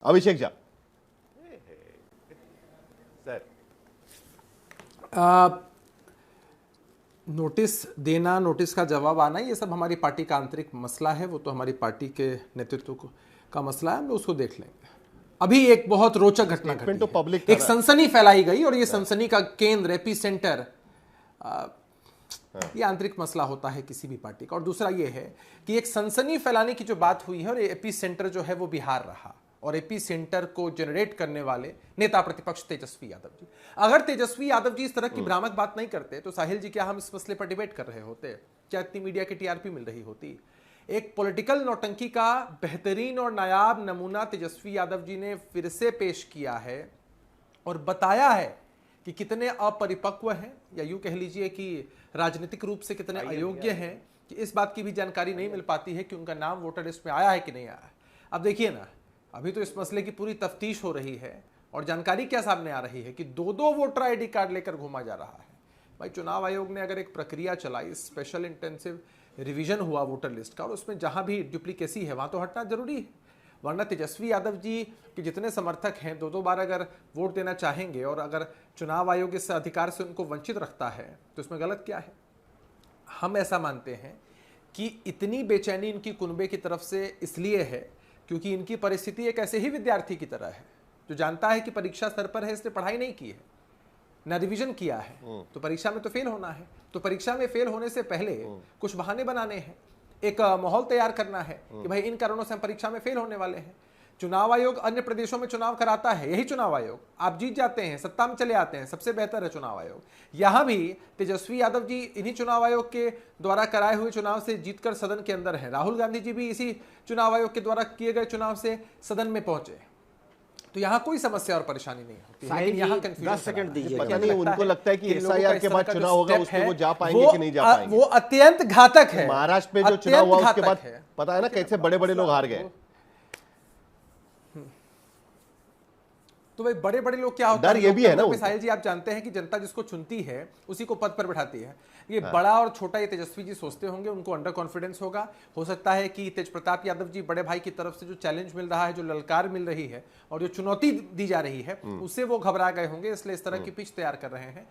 Abhishek Jha sir, notice देना, notice का जवाब आना, ये सब हमारी पार्टी का आंतरिक मसला है। वो तो हमारी पार्टी के नेतृत्व का मसला है, हम उसको देख लेंगे। अभी एक बहुत रोचक घटना घटी तो है। पब्लिक एक सनसनी फैलाई गई और ये सनसनी का केंद्र, एपी सेंटर, ये आंतरिक मसला होता है किसी भी पार्टी का। और दूसरा ये है कि एक सनसनी फैलाने की जो बात हुई है और एपी सेंटर जो है वो बिहार रहा, और एपी सेंटर को जनरेट करने वाले नेता प्रतिपक्ष तेजस्वी यादव जी। अगर तेजस्वी यादव जी इस तरह की भ्रामक बात नहीं करते तो साहिल जी क्या हम इस मसले पर डिबेट कर रहे होते? क्या इतनी मीडिया की टीआरपी मिल रही होती? एक पॉलिटिकल नौटंकी का बेहतरीन और नायाब नमूना तेजस्वी यादव जी ने फिर से पेश किया है और बताया है कि कितने अपरिपक्व हैं, या यूं कह लीजिए कि राजनीतिक रूप से कितने अयोग्य हैं, कि इस बात की भी जानकारी नहीं मिल पाती है कि उनका नाम वोटर लिस्ट में आया है कि नहीं आया है। अब देखिए ना, अभी तो इस मसले की पूरी तफ्तीश हो रही है और जानकारी क्या सामने आ रही है कि दो दो वोटर आईडी कार्ड लेकर घूमा जा रहा है। भाई, चुनाव आयोग ने अगर एक प्रक्रिया चलाई, स्पेशल इंटेंसिव रिवीजन हुआ वोटर लिस्ट का, और उसमें जहां भी डुप्लीकेसी है वहां तो हटना जरूरी है। वरना तेजस्वी यादव जी के जितने समर्थक हैं, दो दो बार अगर वोट देना चाहेंगे और अगर चुनाव आयोग इस अधिकार से उनको वंचित रखता है तो इसमें गलत क्या है? हम ऐसा मानते हैं कि इतनी बेचैनी इनकी कुनबे की तरफ से इसलिए है क्योंकि इनकी परिस्थिति एक ऐसे ही विद्यार्थी की तरह है जो जानता है कि परीक्षा स्तर पर है, इसने पढ़ाई नहीं की है, ना रिवीजन किया है, तो परीक्षा में तो फेल होना है। तो परीक्षा में फेल होने से पहले कुछ बहाने बनाने हैं, एक माहौल तैयार करना है कि भाई इन कारणों से हम परीक्षा में फेल होने वाले हैं। चुनाव आयोग अन्य प्रदेशों में चुनाव कराता है, यही चुनाव आयोग, आप जीत जाते हैं, सत्ता में चले आते हैं, सबसे बेहतर है चुनाव आयोग। यहां भी तेजस्वी यादव जी इन्हीं चुनाव आयोग के द्वारा कराए हुए चुनाव से जीतकर सदन के अंदर हैं। राहुल गांधी जी भी इसी चुनाव आयोग के द्वारा किए गए चुनाव से सदन में पहुंचे। तो यहाँ कोई समस्या और परेशानी नहीं होती, लेकिन यहाँ कंफ्यूजन 10 सेकंड दीजिए। पता नहीं उनको लगता है कि एसआईआर के बाद चुनाव होगा, उसमें वो जा पाएंगे कि नहीं जा पाएंगे। वो अत्यंत घातक है। महाराष्ट्र में जो चुनाव हुआ उसके बाद पता है ना कैसे बड़े बड़े लोग हार गए। तो भाई, बड़े बड़े लोग क्या होता डर ये भी है ना। साहिल जी, आप जानते हैं कि जनता जिसको चुनती है उसी को पद पर बैठाती है। ये बड़ा और छोटा ये तेजस्वी जी सोचते होंगे, उनको अंडर कॉन्फिडेंस होगा। हो सकता है कि तेज प्रताप यादव जी बड़े भाई की तरफ से जो चैलेंज मिल रहा है, जो ललकार मिल रही है और जो चुनौती दी जा रही है, उससे वो घबरा गए होंगे, इसलिए इस तरह की पिच तैयार कर रहे हैं।